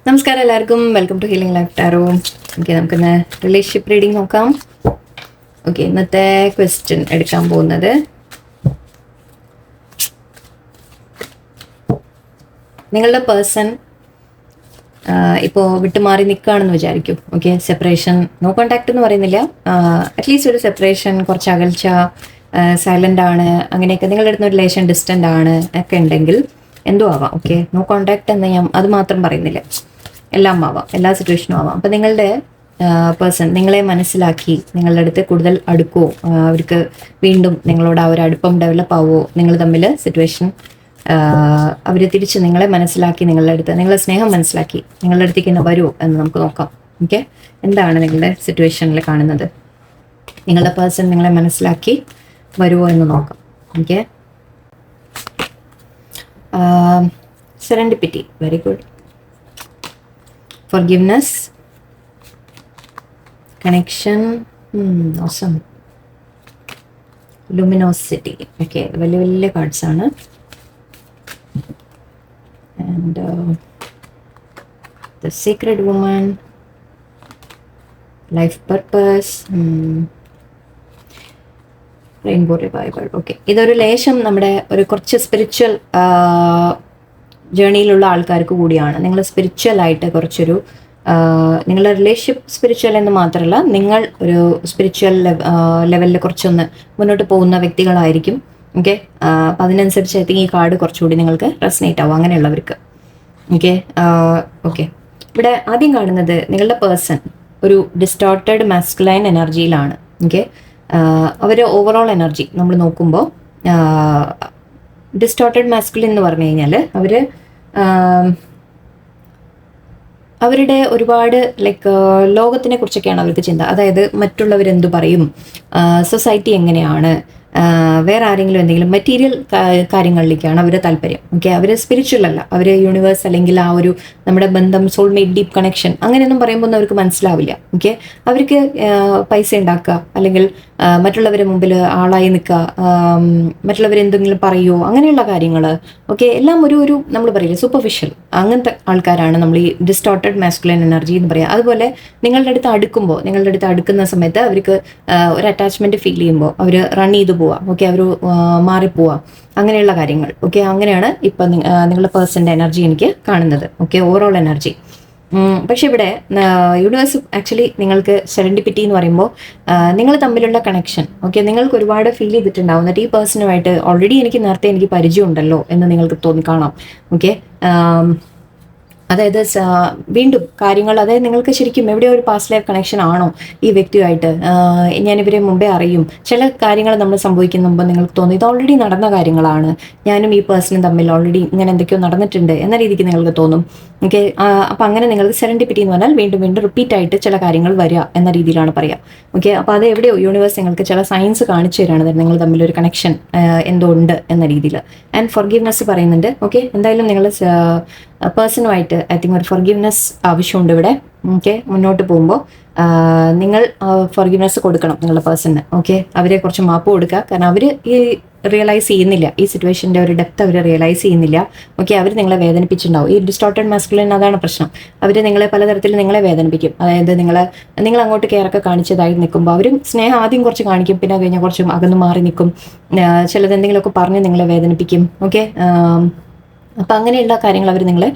നമസ്കാരം എല്ലാവർക്കും, welcome to healing life tarot. Okay, നമുക്കിന്ന് റിലേഷൻഷിപ്പ് റീഡിംഗ് നോക്കാം. ഓക്കെ, ഇന്നത്തെ ക്വസ്റ്റ്യൻ എടുക്കാൻ പോകുന്നത് നിങ്ങളുടെ പേഴ്സൺ ഇപ്പോൾ വിട്ടുമാറി നിൽക്കുകയാണെന്ന് വിചാരിക്കും. ഓക്കെ, സെപ്പറേഷൻ, നോ കോണ്ടാക്ട് എന്ന് പറയുന്നില്ല, അറ്റ്ലീസ്റ്റ് ഒരു സെപ്പറേഷൻ, കുറച്ച് അകൽച്ച, സൈലൻ്റ് ആണ്, അങ്ങനെയൊക്കെ നിങ്ങളുടെ അടുത്ത് ഒരു റിലേഷൻ ഡിസ്റ്റൻ്റ് ആണ് ഒക്കെ ഉണ്ടെങ്കിൽ എന്തോ ആവാം. ഓക്കെ, നോ കോണ്ടാക്ട് എന്ന് ഞാൻ അത് മാത്രം പറയുന്നില്ല, എല്ലാം ആവാം, എല്ലാ സിറ്റുവേഷനും ആവാം. അപ്പം നിങ്ങളുടെ പേഴ്സൺ നിങ്ങളെ മനസ്സിലാക്കി നിങ്ങളുടെ അടുത്ത് കൂടുതൽ അടുക്കുമോ, അവർക്ക് വീണ്ടും നിങ്ങളോട് ആ ഒരു അടുപ്പം ഡെവലപ്പ് ആവുമോ, നിങ്ങൾ തമ്മിൽ സിറ്റുവേഷൻ അവർ തിരിച്ച് നിങ്ങളെ മനസ്സിലാക്കി നിങ്ങളുടെ അടുത്ത് നിങ്ങളെ സ്നേഹം മനസ്സിലാക്കി നിങ്ങളുടെ അടുത്തേക്ക് തന്നെ വരുമോ എന്ന് നമുക്ക് നോക്കാം. ഓക്കെ, എന്താണ് നിങ്ങളുടെ സിറ്റുവേഷനിൽ കാണുന്നത്? നിങ്ങളുടെ പേഴ്സൺ നിങ്ങളെ മനസ്സിലാക്കി വരുമോ എന്ന് നോക്കാം. Okay, serendipity, very good. Forgiveness, connection, awesome. Luminosity, okay, വലിയ വലിയ കാർഡ്സ് ആണ്. And the sacred woman, life purpose, rainbow revival. Okay, ഇതൊരു ലേശം നമ്മുടെ ഒരു കുറച്ച് സ്പിരിച്വൽ ജേണിയിലുള്ള ആൾക്കാർക്ക് കൂടിയാണ്. നിങ്ങൾ സ്പിരിച്വലായിട്ട് കുറച്ചൊരു നിങ്ങളുടെ റിലേഷൻഷിപ്പ് സ്പിരിച്വൽ എന്ന് മാത്രമല്ല, നിങ്ങൾ ഒരു സ്പിരിച്വൽ ലെവലിൽ കുറച്ചൊന്ന് മുന്നോട്ട് പോകുന്ന വ്യക്തികളായിരിക്കും. ഓക്കെ, അപ്പം അതിനനുസരിച്ച് ഐ തിങ്ക് ഈ കാർഡ് കുറച്ചുകൂടി നിങ്ങൾക്ക് റെസനേറ്റ് ആവും അങ്ങനെയുള്ളവർക്ക്. ഓക്കെ, ഇവിടെ ആദ്യം കാണുന്നത് നിങ്ങളുടെ പേഴ്സൺ ഒരു ഡിസ്റ്റോർട്ടഡ് മാസ്കുലൈൻ എനർജിയിലാണ്. ഓക്കെ, അവർ ഓവറോൾ എനർജി നമ്മൾ നോക്കുമ്പോൾ ഡിസ്റ്റോർട്ടഡ് മാസ്കുലിൻ എന്ന് പറഞ്ഞു കഴിഞ്ഞാൽ അവരുടെ ഒരുപാട് ലൈക്ക് ലോകത്തിനെ കുറിച്ചൊക്കെയാണ് അവർക്ക് ചിന്ത. അതായത് മറ്റുള്ളവരെന്തു പറയും, സൊസൈറ്റി എങ്ങനെയാണ്, വേറെ ആരെങ്കിലും എന്തെങ്കിലും മെറ്റീരിയൽ കാര്യങ്ങളിലേക്കാണ് അവരുടെ താല്പര്യം. ഓക്കെ, അവർ സ്പിരിച്വൽ അല്ല, അവർ യൂണിവേഴ്സ് അല്ലെങ്കിൽ ആ ഒരു നമ്മുടെ ബന്ധം, സോൾമേറ്റ്, ഡീപ്പ് കണക്ഷൻ അങ്ങനെയൊന്നും പറയുമ്പോൾ ഒന്നും അവർക്ക് മനസ്സിലാവില്ല. ഓക്കെ, അവർക്ക് പൈസ ഉണ്ടാക്കുക അല്ലെങ്കിൽ മറ്റുള്ളവരുടെ മുമ്പിൽ ആളായി നിൽക്കുക, മറ്റുള്ളവരെന്തെങ്കിലും പറയുമോ അങ്ങനെയുള്ള കാര്യങ്ങൾ. ഓക്കെ, എല്ലാം ഒരു നമ്മൾ പറയില്ലേ സൂപ്പർഫിഷ്യൽ, അങ്ങനത്തെ ആൾക്കാരാണ് നമ്മൾ ഈ ഡിസ്റ്റോർട്ടഡ് മാസ്കുലൈൻ എനർജി എന്ന് പറയുക. അതുപോലെ നിങ്ങളുടെ അടുത്ത് അടുക്കുന്ന സമയത്ത് അവർക്ക് ഒരു അറ്റാച്ച്മെന്റ് ഫീൽ ചെയ്യുമ്പോൾ അവർ റൺ ചെയ്ത് പോവാം. ഓക്കെ, അവർ മാറിപ്പോവാം, അങ്ങനെയുള്ള കാര്യങ്ങൾ. ഓക്കെ, അങ്ങനെയാണ് ഇപ്പം നിങ്ങളുടെ പേഴ്സൻ്റെ എനർജി എനിക്ക് കാണുന്നത്. Okay, overall energy. പക്ഷെ ഇവിടെ യൂണിവേഴ്സ് ആക്ച്വലി നിങ്ങൾക്ക് സെറൻഡിപ്പിറ്റി എന്ന് പറയുമ്പോൾ നിങ്ങൾ തമ്മിലുള്ള കണക്ഷൻ, ഓക്കെ, നിങ്ങൾക്ക് ഒരുപാട് ഫീൽ ചെയ്തിട്ടുണ്ടാവും. എന്നിട്ട് ഈ പേഴ്സണുമായിട്ട് ഓൾറെഡി നേരത്തെ എനിക്ക് പരിചയമുണ്ടല്ലോ എന്ന് നിങ്ങൾക്ക് തോന്നിക്കാണാം. ഓക്കെ, അതായത് വീണ്ടും കാര്യങ്ങൾ, അതായത് നിങ്ങൾക്ക് ശരിക്കും എവിടെയോ ഒരു പാസ്റ്റ് ലൈഫ് കണക്ഷൻ ആണോ ഈ വ്യക്തിയുമായിട്ട്, ഞാനിവരെ മുമ്പേ അറിയും. ചില കാര്യങ്ങൾ നമ്മൾ സംഭവിക്കുന്ന മുമ്പ് നിങ്ങൾക്ക് തോന്നും ഇത് ഓൾറെഡി നടന്ന കാര്യങ്ങളാണ്, ഞാനും ഈ പേഴ്സണും തമ്മിൽ ഓൾറെഡി ഇങ്ങനെ എന്തൊക്കെയോ നടന്നിട്ടുണ്ട് എന്ന രീതിക്ക് നിങ്ങൾക്ക് തോന്നും. ഓക്കെ, അപ്പം അങ്ങനെ നിങ്ങൾക്ക് സെറൻഡിപ്പിറ്റി എന്ന് പറഞ്ഞാൽ വീണ്ടും വീണ്ടും റിപ്പീറ്റ് ആയിട്ട് ചില കാര്യങ്ങൾ വരിക എന്ന രീതിയിലാണ് പറയുക. ഓക്കെ, അപ്പോൾ അത് എവിടെയോ യൂണിവേഴ്സ് നിങ്ങൾക്ക് ചില സയൻസ് കാണിച്ചു തരാണ് നിങ്ങൾ തമ്മിലൊരു കണക്ഷൻ എന്തോ ഉണ്ട് എന്ന രീതിയിൽ. ആൻഡ് ഫോർഗീവ്നെസ് പറയുന്നുണ്ട്. ഓക്കെ, എന്തായാലും നിങ്ങൾ പേഴ്സണുമായിട്ട് ഐ തിങ്ക് ഒരു ഫോർഗീവ്നെസ് ആവശ്യമുണ്ട് ഇവിടെ. ഓക്കെ, മുന്നോട്ട് പോകുമ്പോൾ നിങ്ങൾ ഫോർഗീവ്നെസ് കൊടുക്കണം നിങ്ങളുടെ പേഴ്സണിന്. ഓക്കെ, അവരെ കുറച്ച് മാപ്പ് കൊടുക്കുക. കാരണം അവർ ഈ റിയലൈസ് ചെയ്യുന്നില്ല, ഈ സിറ്റുവേഷൻ്റെ ഒരു ഡെപ്ത് അവർ റിയലൈസ് ചെയ്യുന്നില്ല. ഓക്കെ, അവർ നിങ്ങളെ വേദനിപ്പിച്ചിട്ടുണ്ടാവും. ഈ ഡിസ്റ്റോർട്ടഡ് മാസ്കുലിൻ അതാണ് പ്രശ്നം. അവർ നിങ്ങളെ പലതരത്തിൽ നിങ്ങളെ വേദനിപ്പിക്കും. അതായത് നിങ്ങൾ അങ്ങോട്ട് കെയറൊക്കെ കാണിച്ചതായി നിൽക്കുമ്പോൾ അവരും സ്നേഹം ആദ്യം കുറച്ച് കാണിക്കും, പിന്നെ കഴിഞ്ഞാൽ കുറച്ചും അകന്നു മാറി നിൽക്കും. ചിലത് എന്തെങ്കിലുമൊക്കെ പറഞ്ഞ് നിങ്ങളെ വേദനിപ്പിക്കും. ഓക്കെ, അപ്പം അങ്ങനെയുള്ള കാര്യങ്ങൾ അവർ നിങ്ങളെ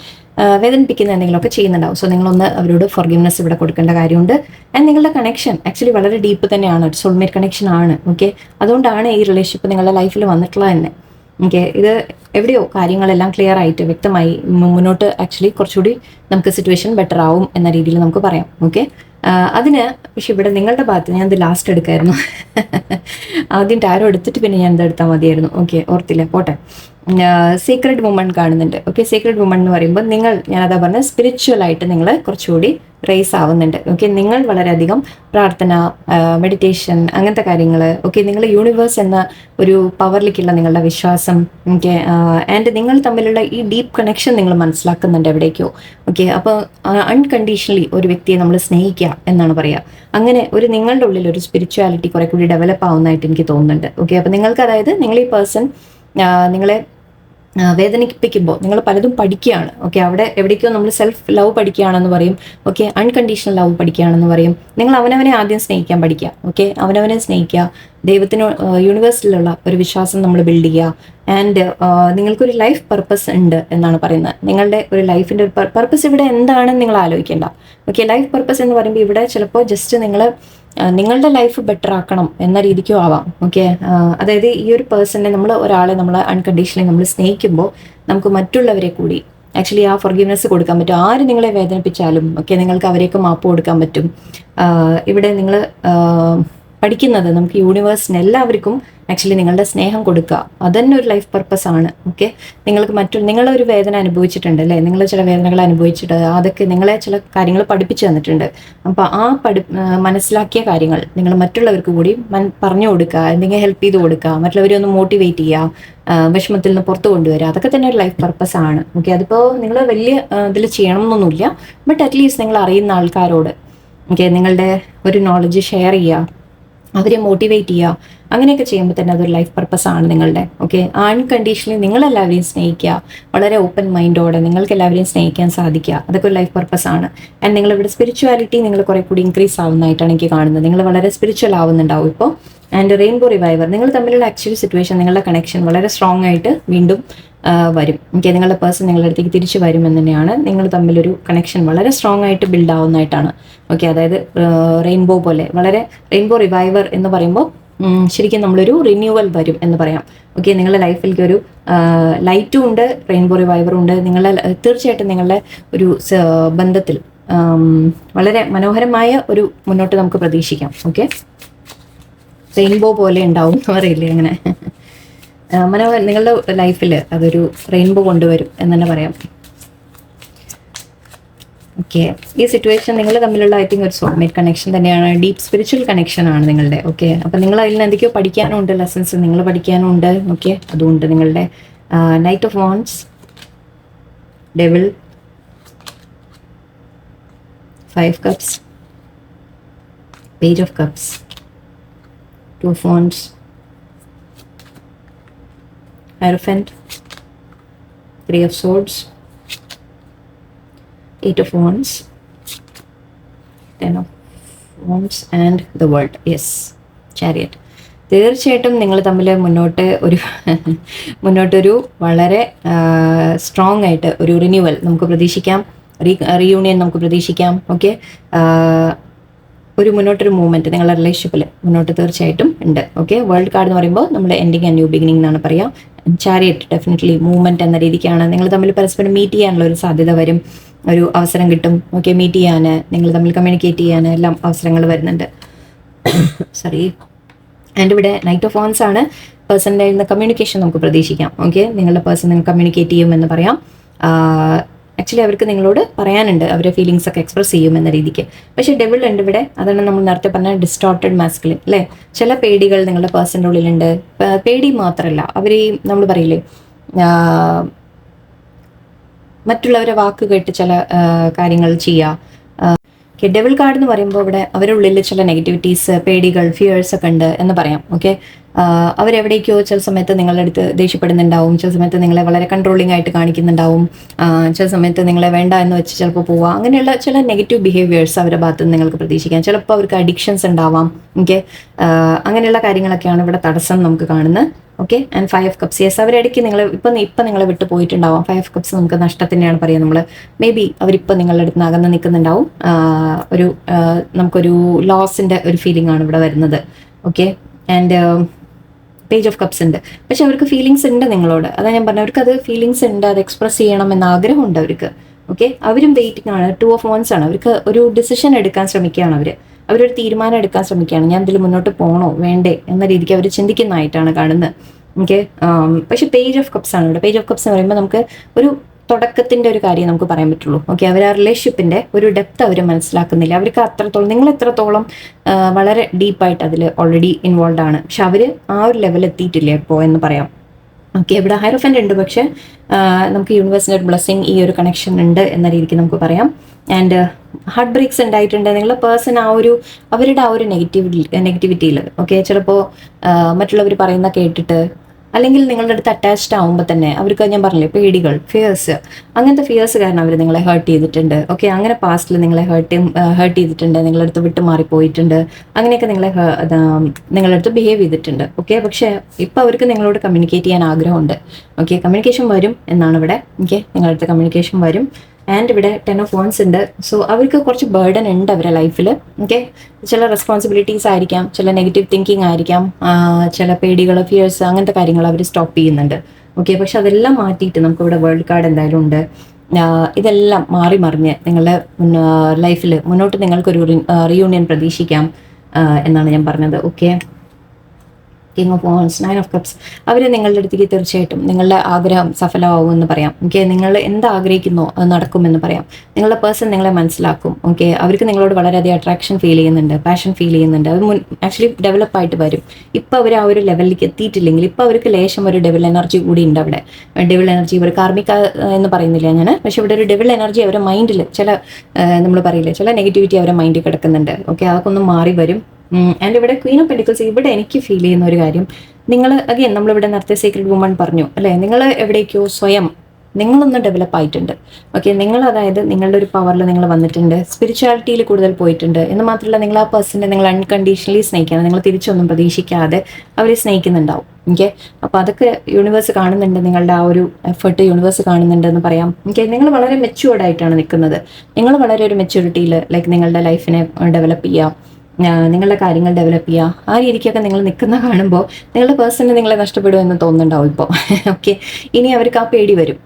വേദനിപ്പിക്കുന്ന എന്തെങ്കിലുമൊക്കെ ചെയ്യുന്നുണ്ടാവും. സോ നിങ്ങളൊന്ന് അവരോട് ഫോർഗീവ്നെസ് ഇവിടെ കൊടുക്കേണ്ട കാര്യമുണ്ട്. ആൻഡ് നിങ്ങളുടെ കണക്ഷൻ ആക്ച്വലി വളരെ ഡീപ്പ് തന്നെയാണ്, സോൾമേറ്റ് കണക്ഷൻ ആണ്. ഓക്കെ, അതുകൊണ്ടാണ് ഈ റിലേഷൻഷിപ്പ് നിങ്ങളുടെ ലൈഫിൽ വന്നിട്ടുള്ളത് തന്നെ. ഓക്കെ, ഇത് എവിടെയോ കാര്യങ്ങളെല്ലാം ക്ലിയർ ആയിട്ട് വ്യക്തമായി മുന്നോട്ട് ആക്ച്വലി കുറച്ചുകൂടി നമുക്ക് സിറ്റുവേഷൻ ബെറ്റർ ആവും എന്ന രീതിയിൽ നമുക്ക് പറയാം. ഓക്കെ, അതിന് പക്ഷെ ഇവിടെ നിങ്ങളുടെ ഭാഗത്ത് ഞാൻ ഇത് ലാസ്റ്റ് എടുക്കായിരുന്നു. ആദ്യം ടാരോ എടുത്തിട്ട് പിന്നെ ഞാൻ ഇതെടുത്താൽ മതിയായിരുന്നു. ഓക്കെ, ഓർത്തില്ല, പോട്ടെ. സീക്രട്ട് വുമൺ കാണുന്നുണ്ട്. ഓക്കെ, സീക്രട്ട് വുമൺ എന്ന് പറയുമ്പോൾ ഞാനതാ പറഞ്ഞ സ്പിരിച്വലായിട്ട് നിങ്ങൾ കുറച്ചുകൂടി റേസ് ആവുന്നുണ്ട്. ഓക്കെ, നിങ്ങൾ വളരെയധികം പ്രാർത്ഥന, മെഡിറ്റേഷൻ അങ്ങനത്തെ കാര്യങ്ങൾ. ഓക്കെ, നിങ്ങൾ യൂണിവേഴ്സ് എന്ന ഒരു പവറിലേക്കുള്ള നിങ്ങളുടെ വിശ്വാസം. ഓക്കെ, ആൻഡ് നിങ്ങൾ തമ്മിലുള്ള ഈ ഡീപ്പ് കണക്ഷൻ നിങ്ങൾ മനസ്സിലാക്കുന്നുണ്ട് എവിടേക്കോ. ഓക്കെ, അപ്പോൾ അൺകണ്ടീഷണലി ഒരു വ്യക്തിയെ നമ്മൾ സ്നേഹിക്കുക എന്നാണ് പറയുക. അങ്ങനെ നിങ്ങളുടെ ഉള്ളിൽ ഒരു സ്പിരിച്വാലിറ്റി കുറെ കൂടി ഡെവലപ്പ് ആവുന്നതായിട്ട് എനിക്ക് തോന്നുന്നുണ്ട്. ഓക്കെ, അപ്പോൾ നിങ്ങൾക്ക് അതായത് നിങ്ങൾ ഈ പേഴ്സൺ നിങ്ങളെ വേദനിപ്പിക്കുമ്പോൾ നിങ്ങൾ പലതും പഠിക്കുകയാണ്. ഓക്കെ, അവിടെ എവിടേക്കോ നമ്മൾ സെൽഫ് ലവ് പഠിക്കുകയാണെന്ന് പറയും. ഓക്കെ, അൺകണ്ടീഷണൽ ലവ് പഠിക്കുകയാണെന്ന് പറയും. നിങ്ങൾ അവനവനെ ആദ്യം സ്നേഹിക്കാൻ പഠിക്കുക. ഓക്കെ, അവനവനെ സ്നേഹിക്കുക, ദൈവത്തിന് യൂണിവേഴ്സിലുള്ള ഒരു വിശ്വാസം നമ്മൾ ബിൽഡ് ചെയ്യുക. ആൻഡ് നിങ്ങൾക്കൊരു ലൈഫ് പർപ്പസ് ഉണ്ട് എന്നാണ് പറയുന്നത്. നിങ്ങളുടെ ഒരു ലൈഫിൻ്റെ ഒരു പർപ്പസ് ഇവിടെ എന്താണെന്ന് നിങ്ങൾ ആലോചിക്കേണ്ട. ഓക്കെ, ലൈഫ് പർപ്പസ് എന്ന് പറയുമ്പോൾ ഇവിടെ ചിലപ്പോൾ ജസ്റ്റ് നിങ്ങളുടെ ലൈഫ് ബെറ്റർ ആക്കണം എന്ന രീതിക്കും ആവാം. ഓക്കെ, അതായത് ഈ ഒരു പേഴ്സണെ ഒരാളെ നമ്മൾ അൺകണ്ടീഷണലി നമ്മൾ സ്നേഹിക്കുമ്പോൾ നമുക്ക് മറ്റുള്ളവരെ കൂടി ആക്ച്വലി ആ ഫൊർഗീവ്നെസ് കൊടുക്കാൻ പറ്റും. ആര് നിങ്ങളെ വേദനിപ്പിച്ചാലും ഓക്കെ, നിങ്ങൾക്ക് അവരെയൊക്കെ മാപ്പ് കൊടുക്കാൻ പറ്റും. ഇവിടെ നിങ്ങൾ പഠിക്കുന്നത് നമുക്ക് യൂണിവേഴ്സിന് എല്ലാവർക്കും ആക്ച്വലി നിങ്ങളുടെ സ്നേഹം കൊടുക്കുക, അതന്നെ ഒരു ലൈഫ് പർപ്പസ് ആണ്. ഓക്കെ, നിങ്ങൾക്ക് നിങ്ങളൊരു വേദന അനുഭവിച്ചിട്ടുണ്ട് അല്ലേ, നിങ്ങൾ ചില വേദനകൾ അനുഭവിച്ചിട്ട് അതൊക്കെ നിങ്ങളെ ചില കാര്യങ്ങൾ പഠിപ്പിച്ചു തന്നിട്ടുണ്ട്. അപ്പോൾ ആ മനസ്സിലാക്കിയ കാര്യങ്ങൾ നിങ്ങൾ മറ്റുള്ളവർക്ക് കൂടി പറഞ്ഞു കൊടുക്കുക, എന്തെങ്കിലും ഹെൽപ്പ് ചെയ്ത് കൊടുക്കുക, മറ്റുള്ളവരെ ഒന്ന് മോട്ടിവേറ്റ് ചെയ്യുക, വിഷമത്തിൽ നിന്ന് പുറത്തു കൊണ്ടുവരിക, അതൊക്കെ തന്നെ ഒരു ലൈഫ് പർപ്പസ് ആണ്. ഓക്കെ, അതിപ്പോൾ നിങ്ങൾ വലിയ ഇതിൽ ചെയ്യണം എന്നൊന്നുമില്ല, ബട്ട് അറ്റ്ലീസ്റ്റ് നിങ്ങൾ അറിയുന്ന ആൾക്കാരോട് ഓക്കെ നിങ്ങളുടെ ഒരു നോളജ് ഷെയർ ചെയ്യുക, അവരെ മോട്ടിവേറ്റ് ചെയ്യുക, അങ്ങനെയൊക്കെ ചെയ്യുമ്പോൾ തന്നെ അതൊരു ലൈഫ് പർപ്പസ് ആണ് നിങ്ങളുടെ. ഓക്കെ, അൺകണ്ടീഷണലി നിങ്ങളെല്ലാവരെയും സ്നേഹിക്കുക, വളരെ ഓപ്പൺ മൈൻഡോടെ നിങ്ങൾക്ക് എല്ലാവരെയും സ്നേഹിക്കാൻ സാധിക്കുക, അതൊക്കെ ഒരു ലൈഫ് പർപ്പസ് ആണ്. ആൻഡ് നിങ്ങളിവിടെ സ്പിരിച്വാലിറ്റി നിങ്ങൾ കുറെ കൂടി ഇൻക്രീസ് ആവുന്നതായിട്ടാണ് എനിക്ക് കാണുന്നത്. നിങ്ങൾ വളരെ സ്പിരിച്വൽ ആവുന്നുണ്ടാവും ഇപ്പോൾ. ആൻഡ് റെയിൻബോ റിവൈവർ, നിങ്ങൾ തമ്മിലുള്ള ആക്ച്വലി സിറ്റുവേഷൻ, നിങ്ങളുടെ കണക്ഷൻ വളരെ സ്ട്രോങ് ആയിട്ട് വീണ്ടും വരും. ഓക്കെ, നിങ്ങളുടെ പേഴ്സൺ നിങ്ങളുടെ അടുത്തേക്ക് തിരിച്ചു വരുമെന്ന് തന്നെയാണ്. നിങ്ങൾ തമ്മിലൊരു കണക്ഷൻ വളരെ സ്ട്രോങ് ആയിട്ട് ബിൽഡ് ആവുന്നതായിട്ടാണ്. ഓക്കെ, അതായത് റെയിൻബോ പോലെ വളരെ റെയിൻബോ റിവൈവർ എന്ന് പറയുമ്പോൾ ശരിക്കും നമ്മളൊരു റിന്യൂവൽ വരും എന്ന് പറയാം. ഓക്കെ, നിങ്ങളുടെ ലൈഫിലേക്ക് ഒരു ലൈറ്റും ഉണ്ട്, റെയിൻബോ റിവൈവറും ഉണ്ട്. തീർച്ചയായിട്ടും നിങ്ങളുടെ ഒരു ബന്ധത്തിൽ വളരെ മനോഹരമായ ഒരു മുന്നോട്ട് നമുക്ക് പ്രതീക്ഷിക്കാം. ഓക്കെ, റെയിൻബോ പോലെ ഉണ്ടാവും അറിയില്ലേ അങ്ങനെ നിങ്ങളുടെ ലൈഫിൽ അതൊരു റെയിൻബോ കൊണ്ടുവരും എന്ന് തന്നെ പറയാം. ഓക്കെ, ഈ സിറ്റുവേഷൻ നിങ്ങൾ തമ്മിലുള്ള ഐ തിങ്ക് ഒരു സോൾമേറ്റ് കണക്ഷൻ തന്നെയാണ്, ഡീപ്പ് സ്പിരിച്വൽ കണക്ഷൻ ആണ് നിങ്ങളുടെ. ഓക്കെ, അപ്പം നിങ്ങൾ അതിൽ നിന്ന് എന്തൊക്കെയോ പഠിക്കാനും ഉണ്ട്, ലെസൺസ് നിങ്ങൾ പഠിക്കാനും ഉണ്ട്. ഓക്കെ, അതുകൊണ്ട് നിങ്ങളുടെ knight of wands, devil, 5 cups, page of cups, 2 of wands, Hierophant, 3 of swords, 8 of wands, 10 of wands and the world. Yes, chariot. തീർച്ചയായിട്ടും നിങ്ങൾ തമ്മിൽ മുന്നോട്ടൊരു വളരെ സ്ട്രോങ് ആയിട്ട് ഒരു റിന്യൂവൽ നമുക്ക് പ്രതീക്ഷിക്കാം, റീയൂണിയൻ നമുക്ക് പ്രതീക്ഷിക്കാം. ഓക്കെ, മുന്നോട്ടൊരു മൂവ്മെൻറ്റ് നിങ്ങളുടെ റിലേഷൻഷിപ്പിൽ മുന്നോട്ട് തീർച്ചയായിട്ടും ഉണ്ട്. ഓക്കെ, വേൾഡ് കാർഡ് എന്ന് പറയുമ്പോൾ നമ്മൾ എൻഡിങ് ആൻഡ് ന്യൂ ബിഗിനിങ് എന്നാണ് പറയുക. ചാരിയറ്റ് ഡെഫിനറ്റ്ലി മൂവ്മെൻറ്റ് എന്ന രീതിക്കാണ്. നിങ്ങൾ തമ്മിൽ പരസ്പരം മീറ്റ് ചെയ്യാനുള്ള ഒരു സാധ്യത വരും, ഒരു അവസരം കിട്ടും. ഓക്കെ, മീറ്റ് ചെയ്യാൻ, നിങ്ങൾ തമ്മിൽ കമ്മ്യൂണിക്കേറ്റ് ചെയ്യാൻ എല്ലാം അവസരങ്ങൾ വരുന്നുണ്ട്. സോറി. ആൻഡ് ഇവിടെ നൈറ്റ് ഓഫ് വാൻഡ്സ് ആണ്. പേഴ്സണിൻ്റെ നിന്ന് കമ്മ്യൂണിക്കേഷൻ നമുക്ക് പ്രതീക്ഷിക്കാം. ഓക്കെ, നിങ്ങളുടെ പേഴ്സൺ നിങ്ങൾ കമ്മ്യൂണിക്കേറ്റ് ചെയ്യുമെന്ന് പറയാം. ആക്ച്വലി അവർക്ക് നിങ്ങളോട് പറയാനുണ്ട്, അവരുടെ ഫീലിങ്സ് ഒക്കെ എക്സ്പ്രസ് ചെയ്യും എന്ന രീതിക്ക്. പക്ഷേ ഡെവിൾ ഉണ്ട് ഇവിടെ, അതാണ് നമ്മൾ നേരത്തെ പറഞ്ഞ ഡിസ്റ്റോർട്ടഡ് മാസ്കുലിൻ അല്ലേ. ചില പേടികൾ നിങ്ങളുടെ പേഴ്സൻ്റെ ഉള്ളിലുണ്ട്. പേടി മാത്രമല്ല, അവർ നമ്മൾ പറയില്ലേ മറ്റുള്ളവരെ വാക്ക് കേട്ട് ചില കാര്യങ്ങൾ ചെയ്യുക. ഡെവിൾ കാർഡ് എന്ന് പറയുമ്പോൾ ഇവിടെ അവരുടെ ഉള്ളിൽ ചില നെഗറ്റിവിറ്റീസ്, പേടികൾ, ഫിയേഴ്സ് ഒക്കെ ഉണ്ട് എന്ന് പറയാം. ഓക്കെ, അവരെവിടേക്കോ ചില സമയത്ത് നിങ്ങളുടെ അടുത്ത് ദേഷ്യപ്പെടുന്നുണ്ടാവും, ചില സമയത്ത് നിങ്ങളെ വളരെ കൺട്രോളിംഗ് ആയിട്ട് കാണിക്കുന്നുണ്ടാവും, ചില സമയത്ത് നിങ്ങളെ വേണ്ട എന്ന് വെച്ച് ചിലപ്പോൾ പോവുക. അങ്ങനെയുള്ള ചില നെഗറ്റീവ് ബിഹേവിയേഴ്സ് അവരുടെ ഭാഗത്ത് നിന്ന് നിങ്ങൾക്ക് പ്രതീക്ഷിക്കാം. ചിലപ്പോൾ അവർക്ക് അഡിക്ഷൻസ് ഉണ്ടാവാം. ഓക്കെ, അങ്ങനെയുള്ള കാര്യങ്ങളൊക്കെയാണ് ഇവിടെ തടസ്സം നമുക്ക് കാണുന്നത്. Okay, and 5 cups. യെസ്, അവരിടയ്ക്ക് ഇപ്പം നിങ്ങളെ വിട്ട് പോയിട്ടുണ്ടാവാം. 5 കപ്സ് നമുക്ക് നഷ്ടത്തിൻ്റെയാണ് പറയുക. നമ്മൾ മേ ബി അവരിപ്പോൾ നിങ്ങളുടെ അടുത്ത് നിന്ന് അകന്ന് നിൽക്കുന്നുണ്ടാവും. നമുക്കൊരു ലോസിൻ്റെ ഒരു ഫീലിംഗ് ആണ് ഇവിടെ വരുന്നത്. Okay, and page of cups ഉണ്ട്. പക്ഷെ അവർക്ക് ഫീലിങ്സ് ഉണ്ട് നിങ്ങളോട്. അതാ ഞാൻ പറഞ്ഞത്, അവർക്ക് അത് ഫീലിങ്സ് ഉണ്ട്, അത് എക്സ്പ്രസ് ചെയ്യണം എന്ന ആഗ്രഹമുണ്ട് അവർക്ക്. ഓക്കെ, അവരും വെയിറ്റിംഗ് ആണ്. 2 ഓഫ് വാൻഡ്സ് ആണ്. അവർക്ക് ഒരു ഡിസിഷൻ എടുക്കാൻ ശ്രമിക്കുകയാണ്. അവരൊരു തീരുമാനം എടുക്കാൻ ശ്രമിക്കുകയാണ്. ഞാൻ ഇതിൽ മുന്നോട്ട് പോകണോ വേണ്ടേ എന്ന രീതിക്ക് അവർ ചിന്തിക്കുന്നതായിട്ടാണ് കാണുന്നത്. ഓക്കെ, പക്ഷെ പേജ് ഓഫ് കപ്സ് ആണ് ഇവിടെ. പേജ് ഓഫ് കപ്സ് എന്ന് പറയുമ്പോൾ നമുക്ക് ഒരു തുടക്കത്തിൻ്റെ ഒരു കാര്യം നമുക്ക് പറയാൻ പറ്റുള്ളൂ. ഓക്കെ, അവർ ആ റിലേഷൻഷിപ്പിൻ്റെ ഒരു ഡെപ്ത് അവർ മനസ്സിലാക്കുന്നില്ല. അവർക്ക് അത്രത്തോളം, നിങ്ങൾ എത്രത്തോളം വളരെ ഡീപ്പായിട്ട് അതിൽ ഓൾറെഡി ഇൻവോൾവ് ആണ്, പക്ഷെ അവർ ആ ഒരു ലെവൽ എത്തിയിട്ടില്ല ഇപ്പോൾ എന്ന് പറയാം. ഓക്കെ, ഇവിടെ ഹൈറോഫൻ്റ് ഉണ്ട്, പക്ഷെ നമുക്ക് യൂണിവേഴ്സിൻ്റെ ഒരു ബ്ലെസ്സിങ്, ഈ ഒരു കണക്ഷൻ ഉണ്ട് എന്ന രീതിക്ക് നമുക്ക് പറയാം. ആൻഡ് ഹാർട്ട് ബ്രേക്സ് ഉണ്ടായിട്ടുണ്ട്. നിങ്ങളുടെ പേഴ്സൺ അവരുടെ ആ ഒരു നെഗറ്റിവിറ്റിയിൽ ഓക്കെ ചിലപ്പോൾ മറ്റുള്ളവർ പറയുന്ന കേട്ടിട്ട് അല്ലെങ്കിൽ നിങ്ങളുടെ അടുത്ത് അറ്റാച്ച്ഡ് ആകുമ്പോൾ തന്നെ അവർക്ക് ഞാൻ പറഞ്ഞില്ലേ പേടികൾ, ഫിയേഴ്സ്, അങ്ങനത്തെ ഫിയേഴ്സ് കാരണം അവർ നിങ്ങളെ ഹേർട്ട് ചെയ്തിട്ടുണ്ട്. ഓക്കെ, അങ്ങനെ പാസ്റ്റിൽ നിങ്ങളെ ഹേർട്ട് ചെയ്തിട്ടുണ്ട്, നിങ്ങളുടെ അടുത്ത് വിട്ടു മാറിപ്പോയിട്ടുണ്ട്, അങ്ങനെയൊക്കെ നിങ്ങളുടെ അടുത്ത് ബിഹേവ് ചെയ്തിട്ടുണ്ട്. ഓക്കെ, പക്ഷേ ഇപ്പോൾ അവർക്ക് നിങ്ങളോട് കമ്മ്യൂണിക്കേറ്റ് ചെയ്യാൻ ആഗ്രഹമുണ്ട്. ഓക്കെ, കമ്മ്യൂണിക്കേഷൻ വരും എന്നാണ് ഇവിടെ. ഓക്കെ, നിങ്ങളുടെ അടുത്ത് കമ്മ്യൂണിക്കേഷൻ വരും. ആൻഡ് ഇവിടെ 10 of Wands ഉണ്ട്. സോ അവർക്ക് കുറച്ച് ബേർഡൻ ഉണ്ട് അവരുടെ ലൈഫിൽ. ഓക്കെ, ചില റെസ്പോൺസിബിലിറ്റീസ് ആയിരിക്കാം, ചില നെഗറ്റീവ് തിങ്കിങ് ആയിരിക്കാം, ചില പേടികൾ, ഫിയേഴ്സ്, അങ്ങനത്തെ കാര്യങ്ങൾ അവർ സ്റ്റോപ്പ് ചെയ്യുന്നുണ്ട്. ഓക്കെ, പക്ഷെ അതെല്ലാം മാറ്റിയിട്ട് നമുക്കിവിടെ വേൾഡ് കാർഡ് എന്തായാലും ഉണ്ട്. ഇതെല്ലാം മാറി മറിഞ്ഞ് നിങ്ങളുടെ ലൈഫിൽ മുന്നോട്ട് നിങ്ങൾക്കൊരു റീയൂണിയൻ പ്രതീക്ഷിക്കാം എന്നാണ് ഞാൻ പറഞ്ഞത്. Okay, king of wands, 9 of Cups. അവർ നിങ്ങളുടെ അടുത്തേക്ക് തീർച്ചയായിട്ടും നിങ്ങളുടെ ആഗ്രഹം സഫലമാവുമെന്ന് പറയാം. ഓക്കെ, നിങ്ങൾ എന്താഗ്രഹിക്കുന്നോ അത് നടക്കുമെന്ന് പറയാം. നിങ്ങളുടെ പേഴ്സൺ നിങ്ങളെ മനസ്സിലാക്കും. ഓക്കെ, അവർക്ക് നിങ്ങളോട് വളരെയധികം അട്രാക്ഷൻ ഫീൽ ചെയ്യുന്നുണ്ട്, പാഷൻ ഫീൽ ചെയ്യുന്നുണ്ട്. അത് ആക്ച്വലി ഡെവലപ്പായിട്ട് വരും. ഇപ്പോൾ അവർ ആ ഒരു ലെവലിലേക്ക് എത്തിയിട്ടില്ലെങ്കിൽ ഇപ്പോൾ അവർക്ക് ലേശം ഒരു ഡെവിൾ എനർജി കൂടി ഉണ്ട് അവിടെ. ഡെവിൾ എനർജി, ഇവർ കാർമിക എന്ന് പറയുന്നില്ല ഞാൻ, പക്ഷെ ഇവിടെ ഒരു ഡെവിൾ എനർജി അവരുടെ മൈൻഡിൽ ചില നമ്മൾ പറയില്ലേ, ചില നെഗറ്റിവിറ്റി അവരുടെ മൈൻഡിൽ കിടക്കുന്നുണ്ട്. ഓക്കെ, അതൊക്കെ ഒന്ന് മാറി വരും. ആൻഡ് ഇവിടെ ക്വീൻ ഓഫ് പെന്റിക്കിൾസ്, ഇവിടെ എനിക്ക് ഫീൽ ചെയ്യുന്ന ഒരു കാര്യം, നിങ്ങൾ അഗൈൻ നമ്മളിവിടെ നേരത്തെ സീക്രട്ട് വുമൺ പറഞ്ഞു അല്ലേ, നിങ്ങൾ എവിടേക്കോ സ്വയം നിങ്ങളൊന്ന് ഡെവലപ്പ് ആയിട്ടുണ്ട്. ഓക്കെ, നിങ്ങൾ അതായത് നിങ്ങളുടെ ഒരു പവറിൽ നിങ്ങൾ വന്നിട്ടുണ്ട്, സ്പിരിച്വാലിറ്റിയിൽ കൂടുതൽ പോയിട്ടുണ്ട്. എന്ന് മാത്രമല്ല നിങ്ങൾ ആ പേഴ്സണെ നിങ്ങൾ അൺകണ്ടീഷണലി സ്നേഹിക്കണം, നിങ്ങൾ തിരിച്ചൊന്നും പ്രതീക്ഷിക്കാതെ അവരെ സ്നേഹിക്കുന്നുണ്ടാവും. ഓക്കെ, അപ്പോൾ അതൊക്കെ യൂണിവേഴ്സ് കാണുന്നുണ്ട്, നിങ്ങളുടെ ആ ഒരു എഫേർട്ട് യൂണിവേഴ്സ് കാണുന്നുണ്ടെന്ന് പറയാം. ഓക്കെ, നിങ്ങൾ വളരെ മെച്യൂർഡ് ആയിട്ടാണ് നിൽക്കുന്നത്. നിങ്ങൾ വളരെ ഒരു മെച്യൂരിറ്റിയിൽ ലൈക്ക് നിങ്ങളുടെ ലൈഫിനെ ഡെവലപ്പ് ചെയ്യുക, നിങ്ങളുടെ കാര്യങ്ങൾ ഡെവലപ്പ് ചെയ്യുക, ആ രീതിക്കൊക്കെ നിങ്ങൾ നിൽക്കുന്ന കാണുമ്പോൾ നിങ്ങളുടെ പേഴ്സണ് നിങ്ങളെ നഷ്ടപ്പെടുമെന്ന് തോന്നുന്നുണ്ടാവും ഇപ്പോൾ. ഓക്കെ, ഇനി അവർക്ക് ആ പേടി വരും.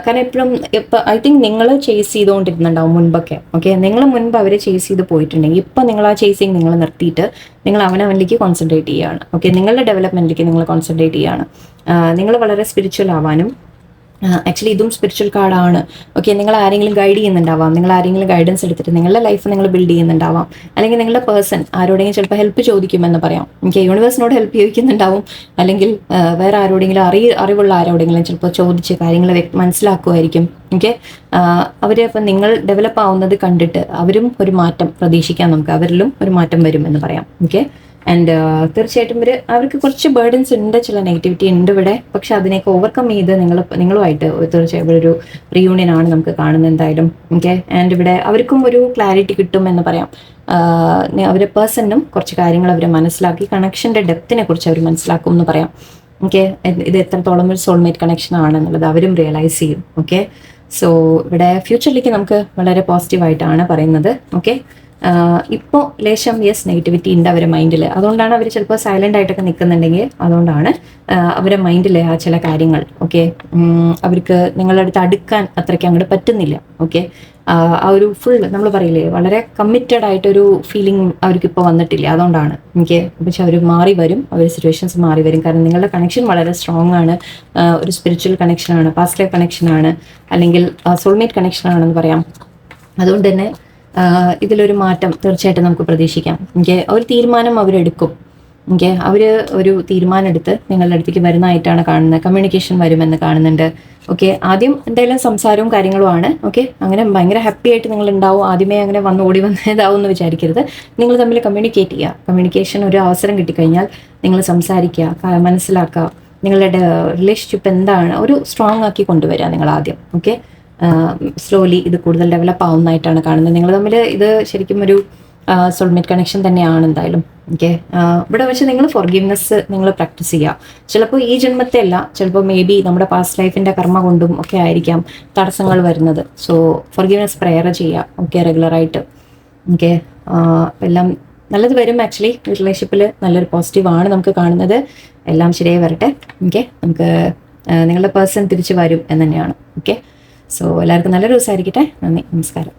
കാരണം എപ്പോഴും ഇപ്പം ഐ തിങ്ക് നിങ്ങൾ ചേസ് ചെയ്തുകൊണ്ടിരുന്നുണ്ടാവും മുൻപൊക്കെ. ഓക്കെ, നിങ്ങൾ മുൻപ് അവരെ ചേസ് ചെയ്ത് പോയിട്ടുണ്ടെങ്കിൽ ഇപ്പം നിങ്ങൾ ആ ചേസിങ് നിങ്ങൾ നിർത്തിയിട്ട് നിങ്ങൾ അവനവനിലേക്ക് കോൺസെൻട്രേറ്റ് ചെയ്യുകയാണ്. ഓക്കെ, നിങ്ങളുടെ ഡെവലപ്മെൻറ്റിലേക്ക് നിങ്ങൾ കോൺസെൻട്രേറ്റ് ചെയ്യുകയാണ്. നിങ്ങൾ വളരെ സ്പിരിച്വൽ ആവാനും, ആക്ച്വലി ഇതും സ്പിരിച്വൽ കാർഡാണ്. ഓക്കെ, നിങ്ങൾ ആരെങ്കിലും ഗൈഡ് ചെയ്യുന്നുണ്ടാവാം, നിങ്ങൾ ആരെങ്കിലും ഗൈഡൻസ് എടുത്തിട്ട് നിങ്ങളുടെ ലൈഫ് നിങ്ങൾ ബിൽഡ് ചെയ്യുന്നുണ്ടാവാം, അല്ലെങ്കിൽ നിങ്ങളുടെ പേഴ്സൺ ആരോടെങ്കിലും ചിലപ്പോൾ ഹെൽപ്പ് ചോദിക്കുമെന്ന് പറയാം. ഓക്കെ, യൂണിവേഴ്സിനോട് ഹെൽപ്പ് ചോദിക്കുന്നുണ്ടാവും, അല്ലെങ്കിൽ വേറെ ആരോടെങ്കിലും അറിവുള്ള ആരോടെങ്കിലും ചിലപ്പോൾ ചോദിച്ച് കാര്യങ്ങൾ മനസ്സിലാക്കുമായിരിക്കും. ഓക്കെ, അപ്പം നിങ്ങൾ ഡെവലപ്പ് ആവുന്നത് കണ്ടിട്ട് അവരും ഒരു മാറ്റം പ്രതീക്ഷിക്കാം, നമുക്ക് അവരിലും ഒരു മാറ്റം വരും എന്ന് പറയാം. ഓക്കെ, ആൻഡ് തീർച്ചയായിട്ടും അവർക്ക് കുറച്ച് ബേർഡൻസ് ഉണ്ട്, ചില നെഗറ്റിവിറ്റി ഉണ്ട് ഇവിടെ. പക്ഷെ അതിനെയൊക്കെ ഓവർകം ചെയ്ത് നിങ്ങളുമായിട്ട് തീർച്ചയായും ഒരു റീയൂണിയൻ ആണ് നമുക്ക് കാണുന്നത് എന്തായാലും. ഓക്കെ, ആൻഡ് ഇവിടെ അവർക്കും ഒരു ക്ലാരിറ്റി കിട്ടും എന്ന് പറയാം. അവരുടെ പേഴ്സണും കുറച്ച് കാര്യങ്ങൾ അവർ മനസ്സിലാക്കി, കണക്ഷൻ്റെ ഡെപ്തിനെ കുറിച്ച് അവർ മനസ്സിലാക്കും എന്ന് പറയാം. ഓക്കെ, ഇത് എത്രത്തോളം ഒരു സോൾമേറ്റ് കണക്ഷൻ ആണെന്നുള്ളത് അവരും റിയലൈസ് ചെയ്യും. ഓക്കെ, സോ ഇവിടെ ഫ്യൂച്ചറിലേക്ക് നമുക്ക് വളരെ പോസിറ്റീവായിട്ടാണ് പറയുന്നത്. ഓക്കെ, ഇപ്പോൾ ലേശം നെഗറ്റിവിറ്റി ഉണ്ട് അവരുടെ മൈൻഡിൽ. അതുകൊണ്ടാണ് അവർ ചിലപ്പോൾ സൈലൻ്റ് ആയിട്ടൊക്കെ നിൽക്കുന്നുണ്ടെങ്കിൽ അതുകൊണ്ടാണ് അവരുടെ മൈൻഡിൽ ആ ചില കാര്യങ്ങൾ. ഓക്കെ, അവർക്ക് നിങ്ങളുടെ അടുത്ത് അടുക്കാൻ അത്രയ്ക്ക് അങ്ങോട്ട് പറ്റുന്നില്ല. ഓക്കെ, ആ ഒരു ഫുൾ നമ്മൾ പറയില്ലേ വളരെ കമ്മിറ്റഡ് ആയിട്ടൊരു ഫീലിംഗ് അവർക്കിപ്പോൾ വന്നിട്ടില്ല. അതുകൊണ്ടാണ് പക്ഷെ അവർ മാറി വരും, അവർ സിറ്റുവേഷൻസ് മാറി വരും. കാരണം നിങ്ങളുടെ കണക്ഷൻ വളരെ സ്ട്രോങ് ആണ്, ഒരു സ്പിരിച്വൽ കണക്ഷനാണ്, പാസ്റ്റ് ലൈഫ് കണക്ഷനാണ്, അല്ലെങ്കിൽ സോൾമേറ്റ് കണക്ഷനാണെന്ന് പറയാം. അതുകൊണ്ട് തന്നെ ഇതിലൊരു മാറ്റം തീർച്ചയായിട്ടും നമുക്ക് പ്രതീക്ഷിക്കാം. ഒരു തീരുമാനം അവരെടുക്കും. അവർ ഒരു തീരുമാനം എടുത്ത് നിങ്ങളുടെ അടുത്തേക്ക് വരുന്നതായിട്ടാണ് കാണുന്നത്. കമ്മ്യൂണിക്കേഷൻ വരുമെന്ന് കാണുന്നുണ്ട്. ഓക്കെ, ആദ്യം എന്തായാലും സംസാരവും കാര്യങ്ങളുമാണ്. ഓക്കെ, അങ്ങനെ ഭയങ്കര ഹാപ്പി ആയിട്ട് നിങ്ങൾ ഉണ്ടാവും. ആദ്യമേ അങ്ങനെ ഓടി വന്നതാവും എന്ന് വിചാരിക്കരുത്. നിങ്ങൾ തമ്മിൽ കമ്മ്യൂണിക്കേറ്റ് ചെയ്യുക. കമ്മ്യൂണിക്കേഷൻ ഒരു അവസരം കിട്ടിക്കഴിഞ്ഞാൽ നിങ്ങൾ സംസാരിക്കുക, മനസ്സിലാക്കുക, നിങ്ങളുടെ റിലേഷൻഷിപ്പ് എന്താണ് ഒരു സ്ട്രോങ് ആക്കി കൊണ്ടുവരിക നിങ്ങൾ ആദ്യം. ഓക്കെ, സ്ലോലി ഇത് കൂടുതൽ ഡെവലപ്പ് ആവുന്നതായിട്ടാണ് കാണുന്നത്. നിങ്ങൾ തമ്മിൽ ഇത് ശരിക്കും ഒരു സോൾമേറ്റ് കണക്ഷൻ തന്നെയാണ് എന്തായാലും. ഓക്കെ, ഇവിടെ വെച്ച് നിങ്ങൾ ഫോർഗീവ്നെസ് നിങ്ങൾ പ്രാക്ടീസ് ചെയ്യുക. ചിലപ്പോൾ ഈ ജന്മത്തെ അല്ല, ചിലപ്പോൾ മേ ബി നമ്മുടെ പാസ്റ്റ് ലൈഫിൻ്റെ കർമ്മ കൊണ്ടും ഒക്കെ ആയിരിക്കാം തടസ്സങ്ങൾ വരുന്നത്. സോ ഫോർഗീവ്നെസ് പ്രെയർ ചെയ്യുക. ഓക്കെ, റെഗുലറായിട്ട്. ഓക്കെ, എല്ലാം നല്ലത് വരും. ആക്ച്വലി റിലേഷൻഷിപ്പിൽ നല്ലൊരു പോസിറ്റീവാണ് നമുക്ക് കാണുന്നത്. എല്ലാം ശരിയായി വരട്ടെ. ഓക്കെ, നമുക്ക് നിങ്ങളുടെ പേഴ്സൺ തിരിച്ചു വരും എന്ന് തന്നെയാണ്. ഓക്കെ, സോ എല്ലാവർക്കും നല്ലൊരു ദിവസമായിരിക്കട്ടെ. നന്ദി, നമസ്കാരം.